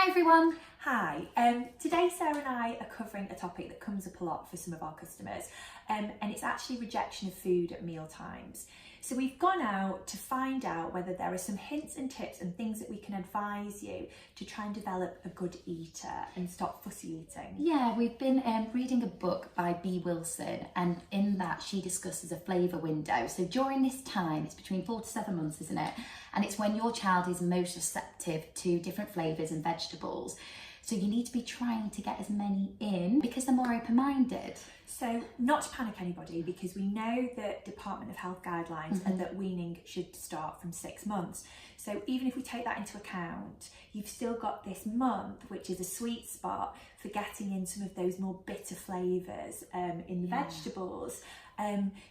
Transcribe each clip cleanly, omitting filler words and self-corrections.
Hi everyone. Hi, today Sarah and I are covering a topic that comes up a lot for some of our customers, and it's actually rejection of food at meal times. So we've gone out to find out whether there are some hints and tips and things that we can advise you to try and develop a good eater and stop fussy eating. Yeah, we've been reading a book by B. Wilson, and in that she discusses a flavour window. So during this time, it's between 4 to 7 months, isn't it? And it's when your child is most receptive to different flavours and vegetables. So you need to be trying to get as many in because they're more open-minded. So not to panic anybody, because we know that Department of Health guidelines are that weaning should start from 6 months. So even if we take that into account, you've still got this month, which is a sweet spot for getting in some of those more bitter flavours in the vegetables.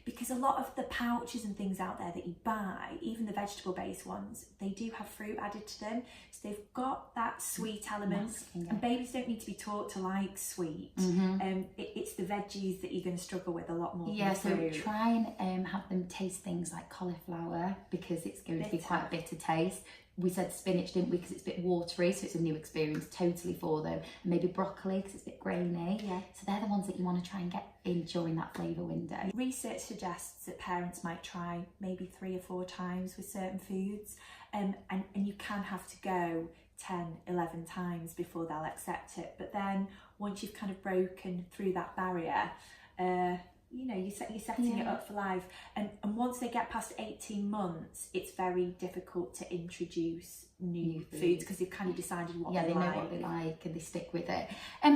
Because a lot of the pouches and things out there that you buy, even the vegetable-based ones, they do have fruit added to them. So they've got that sweet element. And babies don't need to be taught to like sweet. It's the veggies that you're going to struggle with a lot more. Yeah, so try and have them taste things like cauliflower, because it's going to be quite a bitter taste. We said spinach, didn't we, because it's a bit watery, so it's a new experience totally for them. And maybe broccoli, because it's a bit grainy. Yeah. So they're the ones that you want to try and get in during that flavour window. Research suggests that parents might try maybe 3 or 4 times with certain foods, and you can have to go 10, 11 times before they'll accept it. But then once you've kind of broken through that barrier, you're setting it up for life. And once they get past 18 months, it's very difficult to introduce new foods because they've kind of decided what they like. Yeah, they know what they like and they stick with it.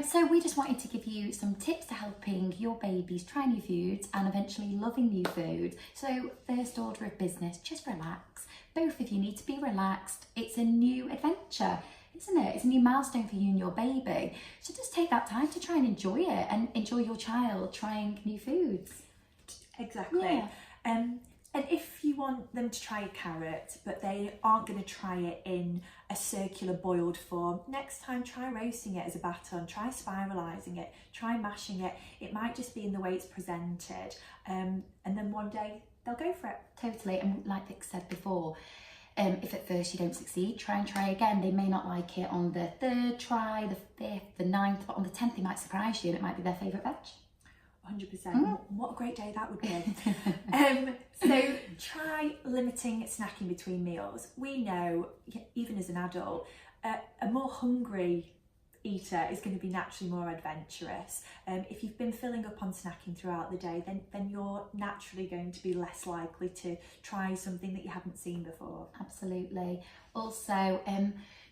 So we just wanted to give you some tips to helping your babies try new foods and eventually loving new food. So first order of business, just relax. Both of you need to be relaxed. It's a new adventure, isn't it? It's a new milestone for you and your baby. So just take that time to try and enjoy it and enjoy your child trying new foods. Exactly. Yeah. And if you want them to try a carrot, but they aren't going to try it in a circular boiled form, next time try roasting it as a baton, try spiralising it, try mashing it. It might just be in the way it's presented. And then one day they'll go for it. Totally. And like Vic said before, if at first you don't succeed, try and try again. They may not like it on the 3rd try, the 5th, the 9th, but on the 10th they might surprise you and it might be their favourite veg. 100%. What a great day that would be. So try limiting snacking between meals. We know, even as an adult, a more hungry eater is going to be naturally more adventurous. If you've been filling up on snacking throughout the day, then you're naturally going to be less likely to try something that you haven't seen before. Absolutely. Also,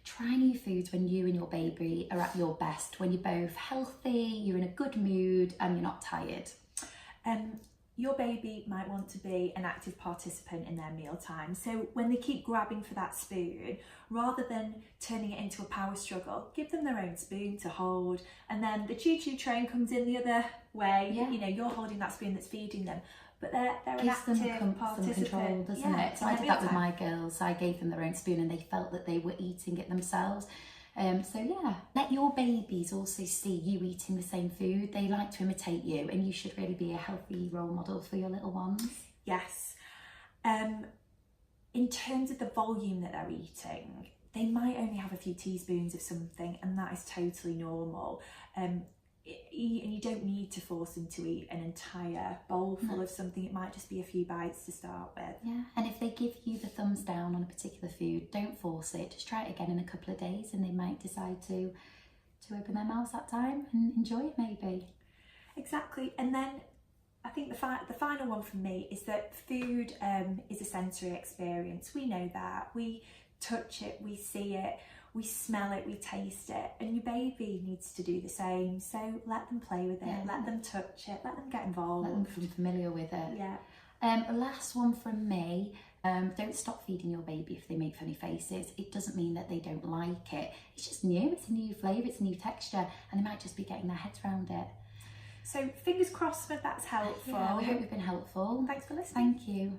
try new foods when you and your baby are at your best, when you're both healthy, you're in a good mood and you're not tired. Your baby might want to be an active participant in their mealtime. So when they keep grabbing for that spoon, rather than turning it into a power struggle, give them their own spoon to hold. And then the choo-choo train comes in the other way. Yeah. You're holding that spoon that's feeding them. But they're an active participant. Some control, doesn't it? So I did that with my girls. I gave them their own spoon and they felt that they were eating it themselves. So yeah, let your babies also see you eating the same food. They like to imitate you and you should really be a healthy role model for your little ones. Yes. In terms of the volume that they're eating, they might only have a few teaspoons of something and that is totally normal. And you don't need to force them to eat an entire bowl full of something. It might just be a few bites to start with. Yeah, and if they give you the thumbs down on a particular food, don't force it. Just try it again in a couple of days and they might decide to open their mouths that time and enjoy it maybe. Exactly. And then I think the final one from me is that food is a sensory experience. We know that. We touch it, we see it, we smell it, we taste it, and your baby needs to do the same. So let them play with it, let them touch it, let them get involved. Let them become familiar with it. Yeah. Last one from me, don't stop feeding your baby if they make funny faces. It doesn't mean that they don't like it. It's just new, it's a new flavour, it's a new texture, and they might just be getting their heads around it. So fingers crossed that that's helpful. Yeah, we hope we've been helpful. Thanks for listening. Thank you.